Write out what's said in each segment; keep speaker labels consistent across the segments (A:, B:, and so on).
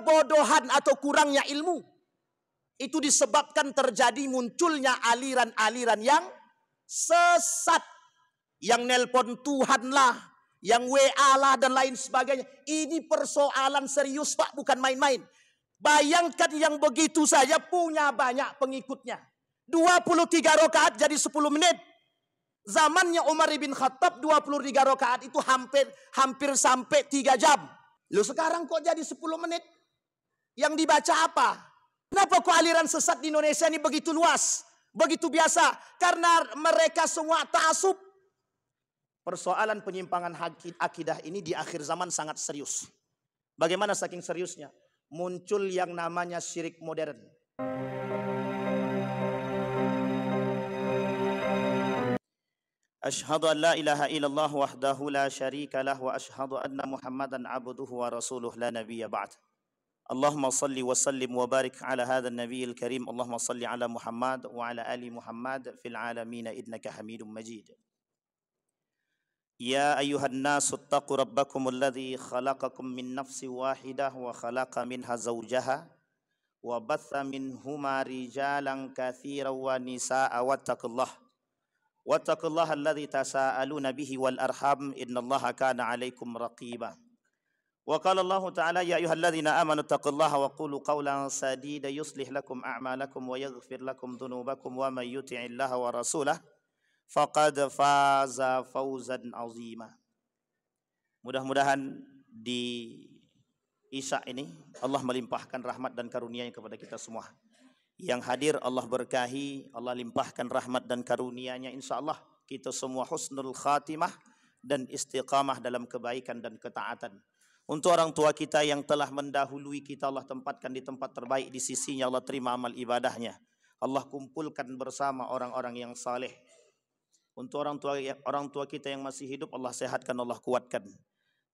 A: kebodohan atau kurangnya ilmu. Itu disebabkan terjadi munculnya aliran-aliran yang sesat. Yang nelpon Tuhan lah, yang WA lah dan lain sebagainya. Ini persoalan serius Pak, bukan main-main. Bayangkan yang begitu saja punya banyak pengikutnya. 23 rakaat jadi 10 menit. Zamannya Umar bin Khattab 23 rakaat itu hampir sampai 3 jam. Loh sekarang kok jadi 10 menit? Yang dibaca apa? Kenapa kok aliran sesat di Indonesia ini begitu luas? Begitu biasa? Karena mereka semua ta'asub. Persoalan penyimpangan akidah ini di akhir zaman sangat serius. Bagaimana saking seriusnya? Muncul yang namanya syirik modern. Asyhadu an la ilaha illallah wahdahu la syarika lah wa asyhadu anna Muhammadan abduhu wa rasuluh la nabiyya ba'd. Allahumma salli wa sallim wa barik ala hadzal nabiyil karim. Allahumma salli ala Muhammad wa ala ali Muhammad fil alamin innaka Hamidum Majid. Ya ayyuhan nasu ittaqu rabbakum alladhi khalaqakum min nafsin wahidah wa khalaqa minha zawjaha wa batha minhuma rijalan katsiran wa nisaa'a wattaqullaha alladhi tasaaluna bihi wal arham innallaha kana 'alaikum raqiba. Wa qala Allah ta'ala ya ayyuhalladzina amanu taqullaha wa qulu qawlan sadida yuslih lakum a'malakum wa yaghfir lakum dhunubakum wa may yuti'illaha wa rasulahu faqad faza fawzan azima. Mudah-mudahan di Isya ini Allah melimpahkan rahmat dan karunia-Nya kepada kita semua. Yang hadir Allah berkahi, Allah limpahkan rahmat dan karunia-Nya, insyaallah kita semua husnul khatimah dan istiqamah dalam kebaikan dan ketaatan. Untuk orang tua kita yang telah mendahului kita, Allah tempatkan di tempat terbaik di sisi-Nya, Allah terima amal ibadahnya. Allah kumpulkan bersama orang-orang yang saleh. Untuk orang tua kita yang masih hidup, Allah sehatkan, Allah kuatkan.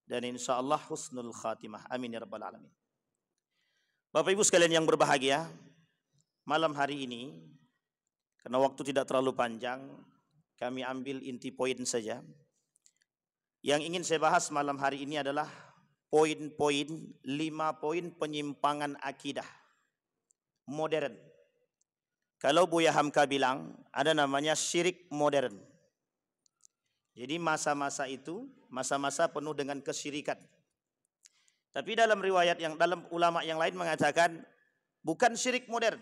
A: Dan insyaallah husnul khatimah. Amin ya rabbal alamin. Bapak Ibu sekalian yang berbahagia, malam hari ini, karena waktu tidak terlalu panjang, kami ambil inti poin saja. Yang ingin saya bahas malam hari ini adalah poin-poin, 5 poin penyimpangan akidah modern. Kalau Buya Hamka bilang, ada namanya syirik modern. Jadi masa-masa itu, masa-masa penuh dengan kesyirikan. Tapi dalam ulama yang lain mengatakan, bukan syirik modern,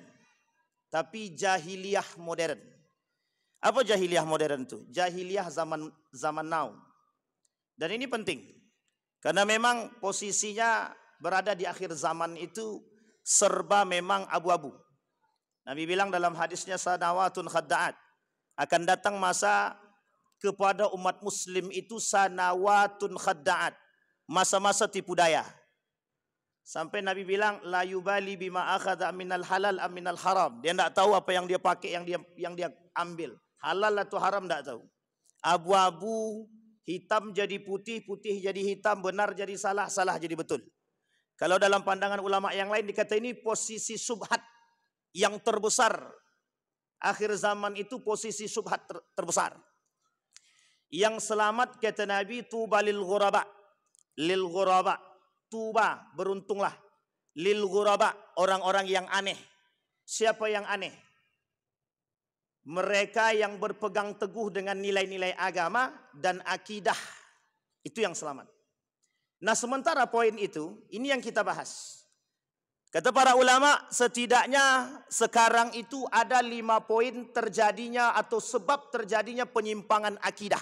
A: tapi jahiliyah modern. Apa jahiliyah modern itu? Jahiliyah zaman now. Dan ini penting, karena memang posisinya berada di akhir zaman itu serba memang abu-abu. Nabi bilang dalam hadisnya sanawatun khadda'at, akan datang masa kepada umat muslim itu sanawatun khadda'at, masa-masa tipu daya. Sampai Nabi bilang la yubali bima akhadha minal halal am minal haram. Dia tidak tahu apa yang dia pakai, yang dia ambil, halal atau haram tidak tahu. Abu-abu, hitam jadi putih, putih jadi hitam, benar jadi salah, salah jadi betul. Kalau dalam pandangan ulama yang lain dikata ini posisi subhat yang terbesar. Akhir zaman itu posisi subhat terbesar. Yang selamat kata Nabi, tuba lil ghuraba. Lil ghuraba, tuba, beruntunglah. Lil ghuraba, orang-orang yang aneh. Siapa yang aneh? Mereka yang berpegang teguh dengan nilai-nilai agama dan akidah. Itu yang selamat. Nah, sementara poin itu, ini yang kita bahas. Kata para ulama, setidaknya sekarang itu ada 5 poin terjadinya atau sebab terjadinya penyimpangan akidah.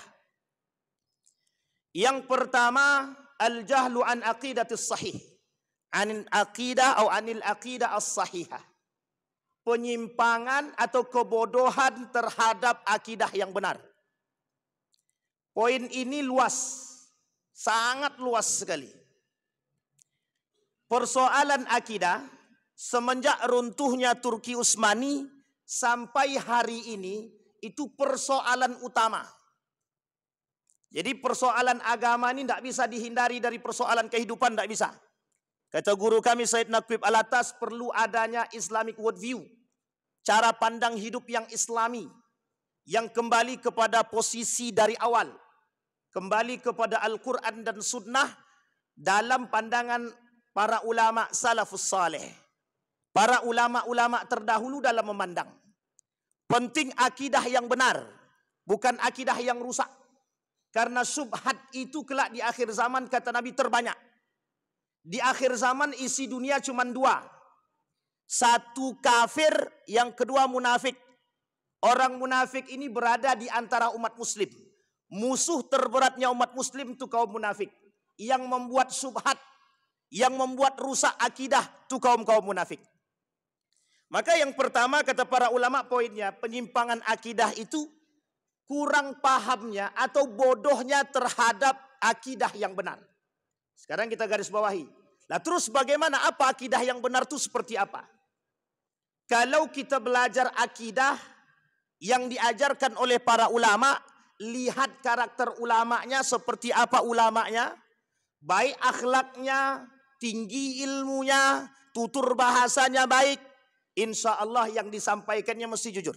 A: Yang pertama, al-jahlu an aqidatis sahih. Anil aqidah atau anil aqidah as-sahihah. Penyimpangan atau kebodohan terhadap akidah yang benar. Poin ini luas, sangat luas sekali. Persoalan akidah semenjak runtuhnya Turki Utsmani sampai hari ini itu persoalan utama. Jadi persoalan agama ini tidak bisa dihindari dari persoalan kehidupan, tidak bisa. Kata guru kami Said Naqib Alatas, perlu adanya Islamic worldview, cara pandang hidup yang islami, yang kembali kepada posisi dari awal, kembali kepada Al-Quran dan Sunnah dalam pandangan para ulama salafus saleh. Para ulama-ulama terdahulu dalam memandang. Penting akidah yang benar. Bukan akidah yang rusak. Karena subhat itu kelak di akhir zaman kata Nabi terbanyak. Di akhir zaman isi dunia cuma dua. Satu kafir, yang kedua munafik. Orang munafik ini berada di antara umat muslim. Musuh terberatnya umat muslim itu kaum munafik. Yang membuat subhat, yang membuat rusak akidah itu kaum-kaum munafik. Maka yang pertama kata para ulama poinnya, penyimpangan akidah itu kurang pahamnya atau bodohnya terhadap akidah yang benar. Sekarang kita garis bawahi. Nah terus bagaimana, apa akidah yang benar itu seperti apa? Kalau kita belajar akidah yang diajarkan oleh para ulama, lihat karakter ulamanya seperti apa ulamanya, baik akhlaknya, tinggi ilmunya, tutur bahasanya baik, insya Allah yang disampaikannya mesti jujur.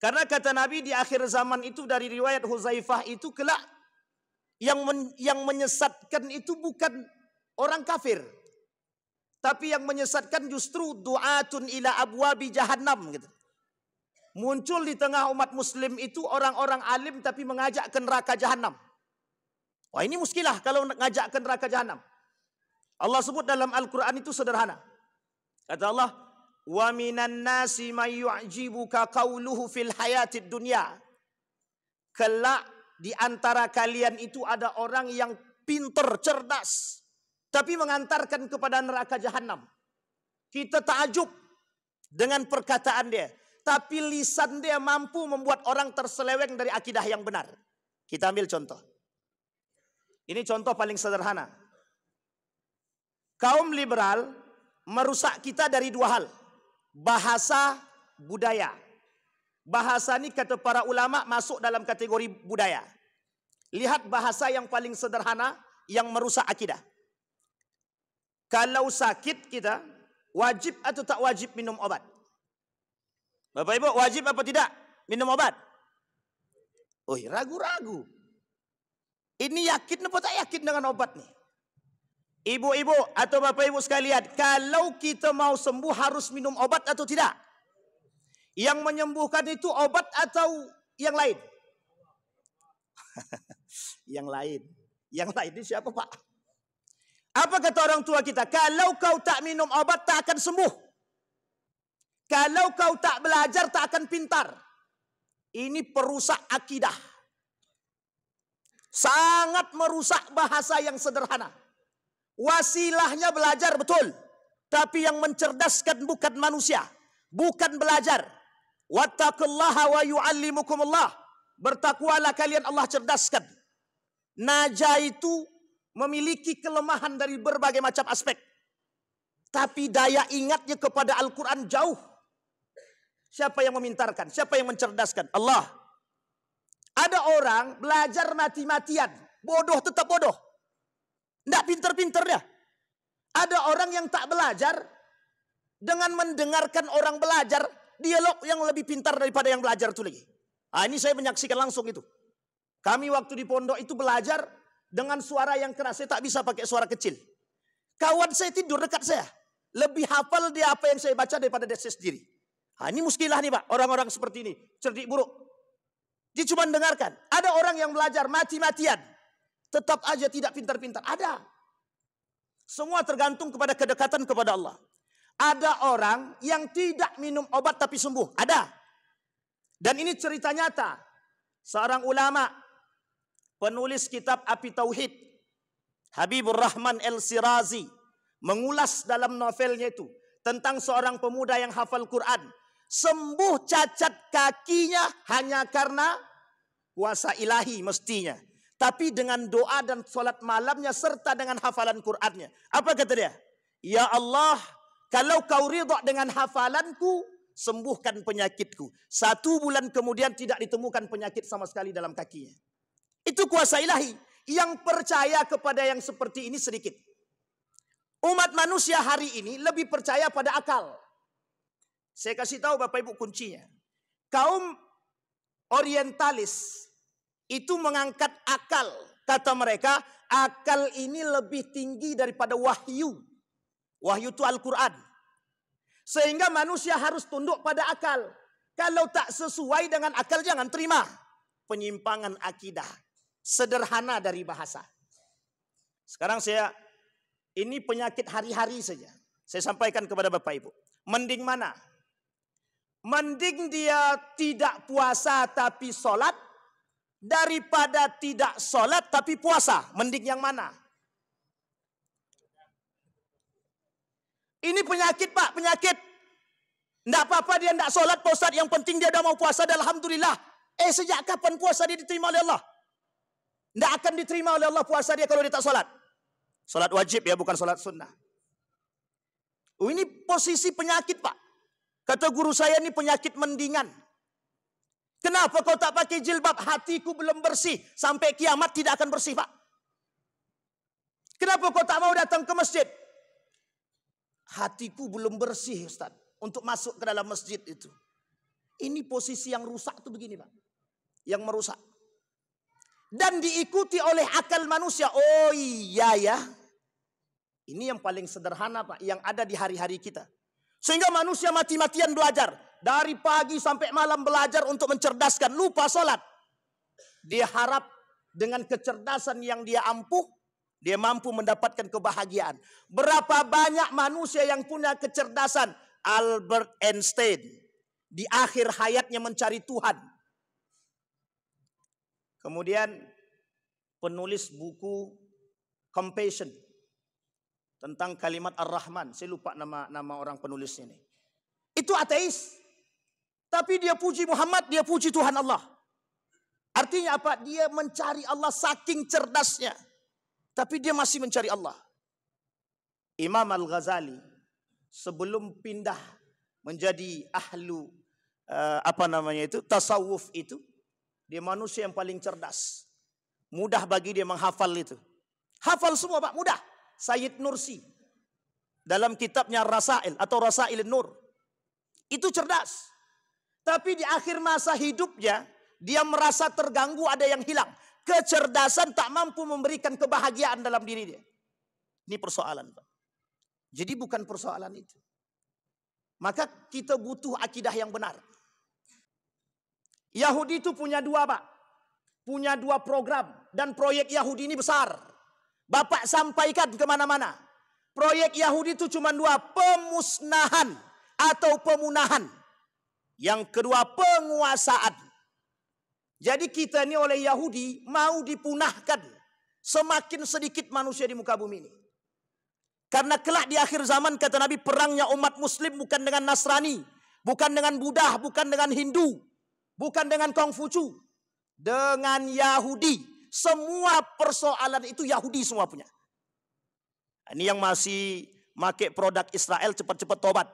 A: Karena kata Nabi di akhir zaman itu dari riwayat Huzaifah itu kelak yang menyesatkan itu bukan orang kafir, tapi yang menyesatkan justru du'atun ila abwabi jahannam gitu. Muncul di tengah umat muslim itu orang-orang alim tapi mengajak ke neraka jahanam. Wah ini muskilah kalau ngajak ke neraka jahanam. Allah sebut dalam Al-Quran itu sederhana. Kata Allah, wa minan nasi may yu'jibuka qawluhu fil hayatid dunya. Kelak di antara kalian itu ada orang yang pinter, cerdas, tapi mengantarkan kepada neraka jahanam. Kita takjub dengan perkataan dia, tapi lisan dia mampu membuat orang terseleweng dari akidah yang benar. Kita ambil contoh. Ini contoh paling sederhana. Kaum liberal merusak kita dari dua hal. Bahasa, budaya. Bahasa ini kata para ulama masuk dalam kategori budaya. Lihat bahasa yang paling sederhana yang merusak akidah. Kalau sakit kita, wajib atau tak wajib minum obat? Bapak Ibu, wajib apa tidak minum obat? Oh, ragu-ragu. Ini yakin apa tak yakin dengan obat nih? Ibu-ibu atau Bapak Ibu sekalian, kalau kita mau sembuh harus minum obat atau tidak? Yang menyembuhkan itu obat atau yang lain? Yang lain. Yang lain ini siapa Pak? Apa kata orang tua kita? Kalau kau tak minum obat tak akan sembuh. Kalau kau tak belajar tak akan pintar. Ini perusak akidah. Sangat merusak bahasa yang sederhana. Wasilahnya belajar betul. Tapi yang mencerdaskan bukan manusia. Bukan belajar. Wattaqullaha wa yu'allimukumullah. Bertakwalah kalian, Allah cerdaskan. Naja itu memiliki kelemahan dari berbagai macam aspek. Tapi daya ingatnya kepada Al-Quran jauh. Siapa yang memintarkan? Siapa yang mencerdaskan? Allah. Ada orang belajar mati-matian. Bodoh tetap bodoh. Tidak pinter-pinter dia. Ada orang yang tak belajar. Dengan mendengarkan orang belajar. Dialog yang lebih pintar daripada yang belajar itu lagi. Nah, ini saya menyaksikan langsung itu. Kami waktu di pondok itu belajar. Dengan suara yang keras. Saya tak bisa pakai suara kecil. Kawan saya tidur dekat saya. Lebih hafal dia apa yang saya baca daripada dia sendiri. Nah, ini muskilah nih Pak. Orang-orang seperti ini. Cerdik buruk. Dia cuma dengarkan. Ada orang yang belajar mati-matian. Tetap aja tidak pintar-pintar. Ada. Semua tergantung kepada kedekatan kepada Allah. Ada orang yang tidak minum obat tapi sembuh. Ada. Dan ini cerita nyata. Seorang ulama. Penulis kitab Api Tauhid. Habibur Rahman El-Sirazi. Mengulas dalam novelnya itu. Tentang seorang pemuda yang hafal Quran. Sembuh cacat kakinya hanya karena kuasa ilahi mestinya. Tapi dengan doa dan sholat malamnya serta dengan hafalan Qurannya. Apa kata dia? Ya Allah, kalau kau ridha dengan hafalanku, sembuhkan penyakitku. 1 bulan kemudian tidak ditemukan penyakit sama sekali dalam kakinya. Itu kuasa ilahi. Yang percaya kepada yang seperti ini sedikit. Umat manusia hari ini lebih percaya pada akal. Saya kasih tahu Bapak Ibu kuncinya. Kaum orientalis itu mengangkat akal. Kata mereka, akal ini lebih tinggi daripada wahyu. Wahyu itu Al-Quran. Sehingga manusia harus tunduk pada akal. Kalau tak sesuai dengan akal jangan terima. Penyimpangan akidah. Sederhana dari bahasa. Sekarang ini penyakit hari-hari saja. Saya sampaikan kepada Bapak Ibu. Mending mana? Mending dia tidak puasa tapi sholat. Daripada tidak sholat tapi puasa. Mending yang mana? Ini penyakit Pak, penyakit. Tidak apa-apa dia tidak sholat Pak Ustaz. Yang penting dia dah mau puasa dan Alhamdulillah. Sejak kapan puasa dia diterima oleh Allah? Tidak akan diterima oleh Allah puasa dia kalau dia tak sholat. Sholat wajib ya, bukan sholat sunnah. Ini posisi penyakit Pak. Kata guru saya ini penyakit mendingan. Kenapa kau tak pakai jilbab? Hatiku belum bersih. Sampai kiamat tidak akan bersih Pak. Kenapa kau tak mau datang ke masjid? Hatiku belum bersih Ustaz. Untuk masuk ke dalam masjid itu. Ini posisi yang rusak tuh begini Pak. Yang merusak. Dan diikuti oleh akal manusia. Oh iya ya. Ini yang paling sederhana Pak. Yang ada di hari-hari kita. Sehingga manusia mati-matian belajar. Dari pagi sampai malam belajar untuk mencerdaskan. Lupa sholat. Dia harap dengan kecerdasan yang dia ampuh. Dia mampu mendapatkan kebahagiaan. Berapa banyak manusia yang punya kecerdasan. Albert Einstein. Di akhir hayatnya mencari Tuhan. Kemudian penulis buku Compassion. Tentang kalimat Ar-Rahman. Saya lupa nama orang penulisnya ini. Itu ateis. Tapi dia puji Muhammad, dia puji Tuhan Allah. Artinya apa? Dia mencari Allah saking cerdasnya. Tapi dia masih mencari Allah. Imam Al-Ghazali sebelum pindah menjadi ahlu tasawuf itu, dia manusia yang paling cerdas. Mudah bagi dia menghafal itu. Hafal semua Pak, mudah. Sayyid Nursi dalam kitabnya Rasail atau Rasail Nur. Itu cerdas. Tapi di akhir masa hidupnya, dia merasa terganggu, ada yang hilang. Kecerdasan tak mampu memberikan kebahagiaan dalam diri dia. Ini persoalan Pak. Jadi bukan persoalan itu. Maka kita butuh akidah yang benar. Yahudi itu punya dua Pak. Punya dua program. Dan proyek Yahudi ini besar. Bapak sampaikan kemana-mana. Proyek Yahudi itu cuma dua. Pemusnahan atau pemunahan. Yang kedua penguasaan. Jadi kita ini oleh Yahudi mau dipunahkan. Semakin sedikit manusia di muka bumi ini. Karena kelak di akhir zaman kata Nabi, perangnya umat muslim bukan dengan Nasrani. Bukan dengan Buddha, bukan dengan Hindu. Bukan dengan Kongfucu. Dengan Yahudi. Semua persoalan itu Yahudi semua punya. Ini yang masih pakai produk Israel cepat-cepat tobat.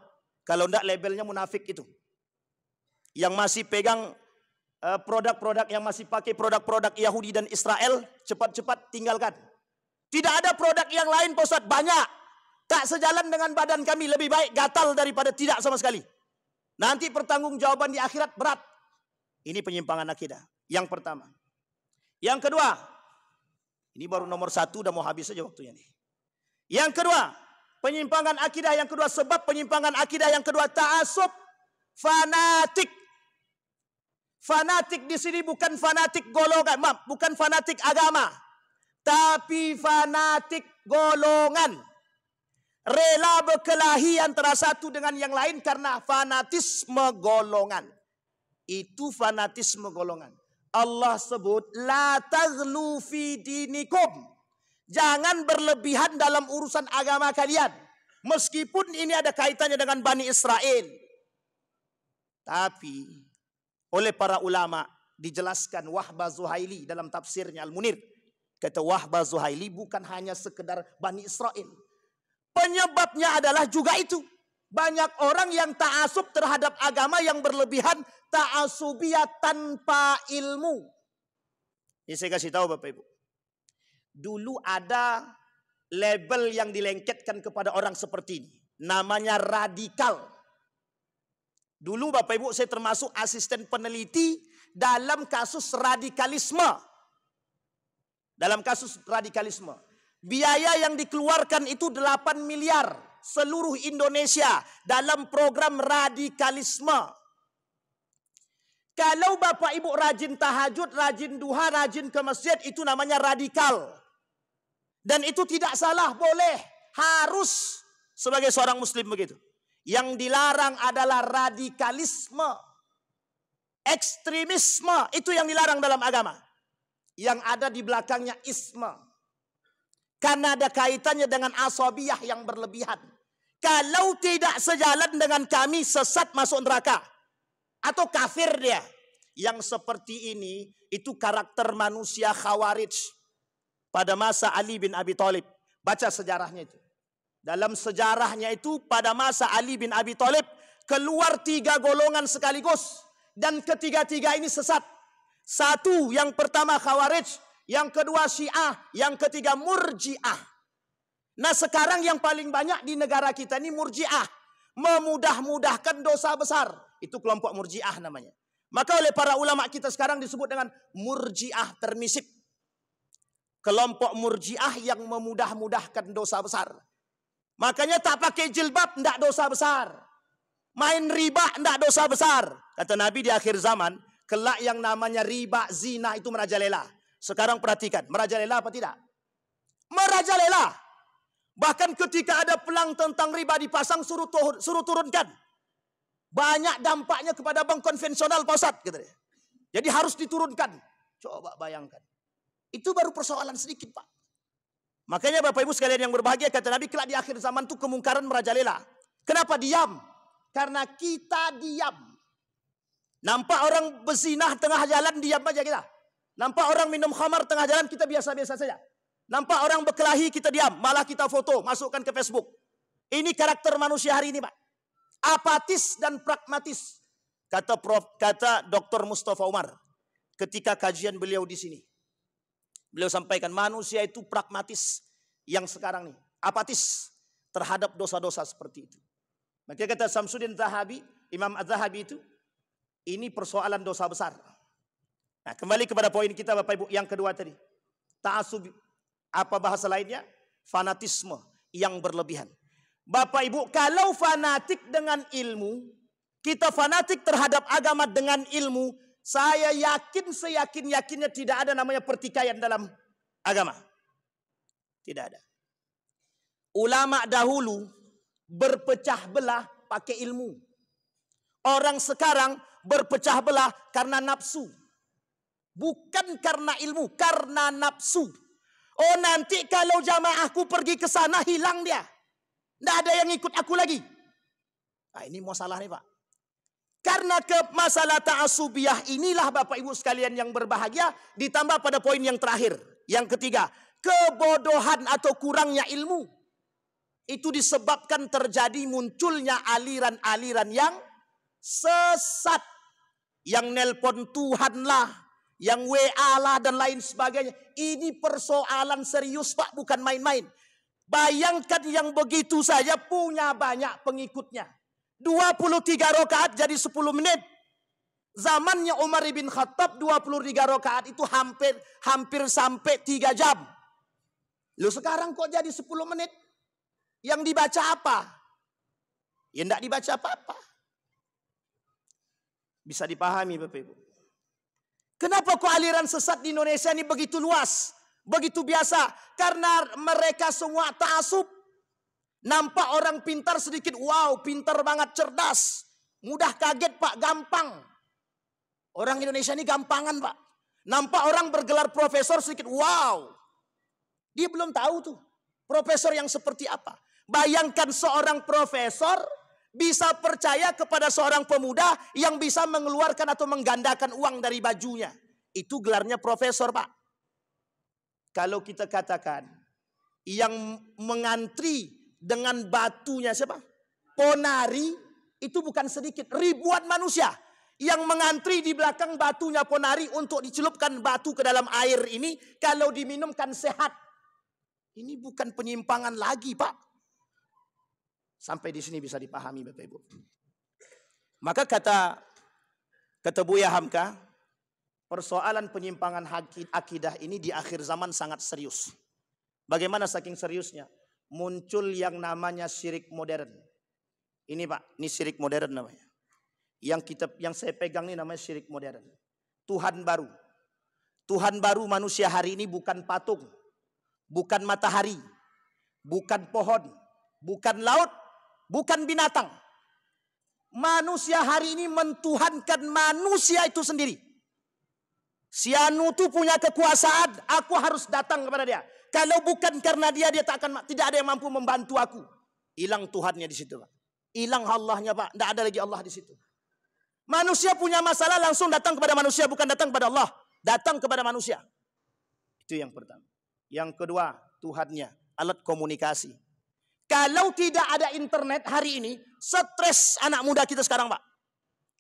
A: Kalau enggak labelnya munafik itu. Yang masih pegang produk-produk yang masih pakai produk-produk Yahudi dan Israel, cepat-cepat tinggalkan. Tidak ada produk yang lain Pak Ustaz, banyak. Tak sejalan dengan badan kami, lebih baik gatal daripada tidak sama sekali. Nanti pertanggungjawaban di akhirat berat. Ini penyimpangan akidah. Yang pertama. Yang kedua, ini baru nomor 1, udah mau habis saja waktunya nih. Yang kedua, penyimpangan akidah yang kedua, sebab penyimpangan akidah yang kedua, ta'asub, fanatik. Fanatik di sini bukan fanatik golongan, bukan fanatik agama, tapi fanatik golongan. Rela berkelahi antara satu dengan yang lain karena fanatisme golongan. Itu fanatisme golongan. Allah sebut la taghlu fi dinikum. Jangan berlebihan dalam urusan agama kalian. Meskipun ini ada kaitannya dengan Bani Israel. Tapi oleh para ulama dijelaskan Wahbah Zuhaili dalam tafsirnya Al-Munir. Kata Wahbah Zuhaili bukan hanya sekedar Bani Israel. Penyebabnya adalah juga itu. Banyak orang yang ta'asub terhadap agama yang berlebihan. Ta'asubiyah tanpa ilmu. Ini saya kasih tahu Bapak Ibu. Dulu ada label yang dilengketkan kepada orang seperti ini. Namanya radikal. Dulu Bapak Ibu saya termasuk asisten peneliti dalam kasus radikalisme. dalam kasus radikalisme. Biaya yang dikeluarkan itu 8 miliar seluruh Indonesia dalam program radikalisme. Kalau Bapak Ibu rajin tahajud, rajin duha, rajin ke masjid, itu namanya radikal. Dan itu tidak salah, boleh, harus sebagai seorang muslim begitu. Yang dilarang adalah radikalisme, ekstremisme, itu yang dilarang dalam agama. Yang ada di belakangnya isme. Karena ada kaitannya dengan asabiyah yang berlebihan. Kalau tidak sejalan dengan kami, sesat masuk neraka. Atau kafir dia. Yang seperti ini, itu karakter manusia Khawarij. Pada masa Ali bin Abi Thalib. Baca sejarahnya itu. Dalam sejarahnya itu, pada masa Ali bin Abi Thalib, keluar 3 golongan sekaligus. Dan ketiga-tiga ini sesat. Satu, yang pertama Khawarij. Yang kedua Syiah. Yang ketiga Murji'ah. Nah sekarang yang paling banyak di negara kita ini Murji'ah. Memudah-mudahkan dosa besar. Itu kelompok Murji'ah namanya. Maka oleh para ulama kita sekarang disebut dengan Murji'ah permisif. Kelompok Murji'ah yang memudah-mudahkan dosa besar. Makanya tak pakai jilbab tidak dosa besar. Main riba tidak dosa besar. Kata Nabi di akhir zaman, kelak yang namanya riba, zina itu merajalela. Sekarang perhatikan, merajalela apa tidak? Merajalela. Bahkan ketika ada pelang tentang riba dipasang, suruh turunkan. Banyak dampaknya kepada bank konvensional, Pak Ustadz. Gitu. Jadi harus diturunkan. Coba bayangkan. Itu baru persoalan sedikit, Pak. Makanya Bapak Ibu sekalian yang berbahagia, kata Nabi, kelak di akhir zaman itu kemungkaran merajalela. Kenapa diam? Karena kita diam. Nampak orang berzinah tengah jalan, diam aja kita. Nampak orang minum khamar tengah jalan, kita biasa-biasa saja. Nampak orang berkelahi, kita diam. Malah kita foto, masukkan ke Facebook. Ini karakter manusia hari ini, Pak. Apatis dan pragmatis. Kata Dr. Mustafa Umar. Ketika kajian beliau di sini. Beliau sampaikan, manusia itu pragmatis. Yang sekarang nih, apatis terhadap dosa-dosa seperti itu. Makanya kata Samsuddin Zahabi, Imam Az-Zahabi itu, ini persoalan dosa besar. Nah, kembali kepada poin kita Bapak Ibu yang kedua tadi. Ta'assub, apa bahasa lainnya? Fanatisme yang berlebihan. Bapak Ibu, kalau fanatik dengan ilmu, kita fanatik terhadap agama dengan ilmu, saya yakin seyakin-yakinnya tidak ada namanya pertikaian dalam agama. Tidak ada. Ulama dahulu berpecah belah pakai ilmu. Orang sekarang berpecah belah karena nafsu. Bukan karena ilmu, karena nafsu. Oh nanti kalau jamaahku pergi ke sana hilang dia. Tidak ada yang ikut aku lagi. Nah ini masalah nih Pak. Karena ke masalah ta'asubiyah inilah Bapak Ibu sekalian yang berbahagia. Ditambah pada poin yang terakhir. Yang ketiga. Kebodohan atau kurangnya ilmu. Itu disebabkan terjadi munculnya aliran-aliran yang sesat. Yang nelpon Tuhan lah. Yang WA lah dan lain sebagainya. Ini persoalan serius Pak, bukan main-main. Bayangkan yang begitu saja punya banyak pengikutnya. 23 rakaat jadi 10 menit. Zamannya Umar bin Khattab 23 rakaat itu hampir sampai 3 jam. Lu sekarang kok jadi 10 menit? Yang dibaca apa? Ya enggak dibaca apa-apa. Bisa dipahami Bapak Ibu. Kenapa kok aliran sesat di Indonesia ini begitu luas? Begitu biasa? Karena mereka semua ta'assub. Nampak orang pintar sedikit, wow pintar banget, cerdas. Mudah kaget Pak, gampang. Orang Indonesia ini gampangan Pak. Nampak orang bergelar profesor sedikit, wow. Dia belum tahu tuh profesor yang seperti apa. Bayangkan seorang profesor bisa percaya kepada seorang pemuda yang bisa mengeluarkan atau menggandakan uang dari bajunya. Itu gelarnya profesor Pak. Kalau kita katakan yang mengantri dengan batunya siapa? Ponari itu bukan sedikit, ribuan manusia yang mengantri di belakang batunya Ponari untuk dicelupkan batu ke dalam air ini kalau diminumkan sehat. Ini bukan penyimpangan lagi Pak. Sampai di sini bisa dipahami Bapak Ibu. Maka kata Buya Hamka, persoalan penyimpangan akidah ini di akhir zaman sangat serius. Bagaimana saking seriusnya? Muncul yang namanya syirik modern. Ini Pak, ini syirik modern namanya. Yang saya pegang ini namanya syirik modern. Tuhan baru. Tuhan baru manusia hari ini bukan patung, bukan matahari, bukan pohon, bukan laut, bukan binatang. Manusia hari ini mentuhankan manusia itu sendiri. Si anu itu punya kekuasaan, aku harus datang kepada dia. Kalau bukan karena dia tidak ada yang mampu membantu aku. Hilang Tuhannya di situ, Pak. Hilang Allahnya, Pak. Tidak ada lagi Allah di situ. Manusia punya masalah langsung datang kepada manusia, bukan datang kepada Allah. Datang kepada manusia. Itu yang pertama. Yang kedua, Tuhannya, alat komunikasi. Kalau tidak ada internet hari ini, stres anak muda kita sekarang, Pak.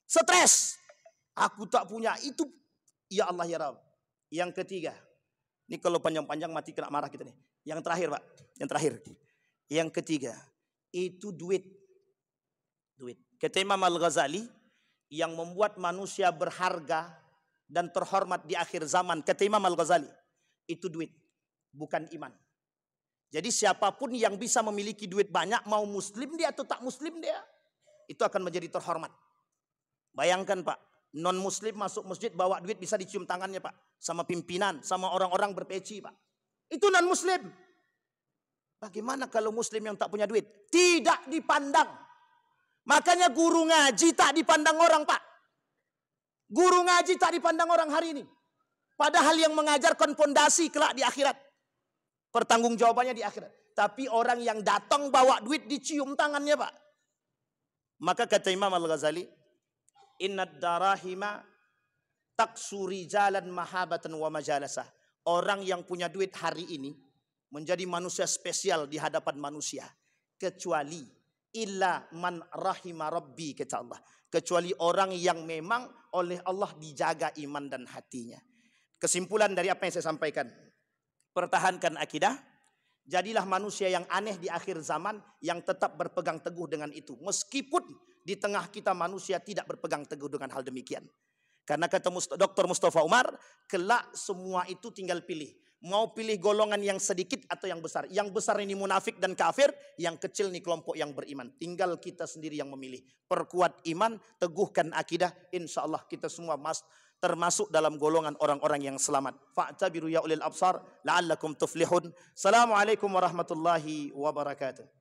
A: Stres. Aku tak punya itu. Ya Allah ya Rabb. Yang ketiga. Ini kalau panjang-panjang mati kena marah kita nih. Yang terakhir, Pak. Yang terakhir. Yang ketiga. Itu duit. Duit. Kata Imam Al-Ghazali. Yang membuat manusia berharga dan terhormat di akhir zaman. Kata Imam Al-Ghazali. Itu duit. Bukan iman. Jadi siapapun yang bisa memiliki duit banyak. Mau muslim dia atau tak muslim dia. Itu akan menjadi terhormat. Bayangkan Pak. Non muslim masuk masjid bawa duit bisa dicium tangannya Pak. Sama pimpinan, sama orang-orang berpeci Pak. Itu non muslim. Bagaimana kalau muslim yang tak punya duit? Tidak dipandang. Makanya guru ngaji tak dipandang orang Pak. Guru ngaji tak dipandang orang hari ini. Padahal yang mengajarkan fondasi kelak di akhirat. Pertanggungjawabannya di akhirat. Tapi orang yang datang bawa duit dicium tangannya Pak. Maka kata Imam Al-Ghazali. Innad darahima taksuri jalan mahabatan wa majalasah. Orang yang punya duit hari ini menjadi manusia spesial di hadapan manusia. Kecuali illa man rahima rabbi kata Allah. Kecuali orang yang memang oleh Allah dijaga iman dan hatinya. Kesimpulan dari apa yang saya sampaikan. Pertahankan akidah. Jadilah manusia yang aneh di akhir zaman yang tetap berpegang teguh dengan itu. Meskipun di tengah kita manusia tidak berpegang teguh dengan hal demikian. Karena kata Dr. Mustafa Umar, kelak semua itu tinggal pilih. Mau pilih golongan yang sedikit atau yang besar. Yang besar ini munafik dan kafir, yang kecil ini kelompok yang beriman. Tinggal kita sendiri yang memilih. Perkuat iman, teguhkan akidah, insya Allah kita semua termasuk dalam golongan orang-orang yang selamat. Fa'tabiru ya ulil absar la'allakum tuflihun. Assalamualaikum warahmatullahi wabarakatuh.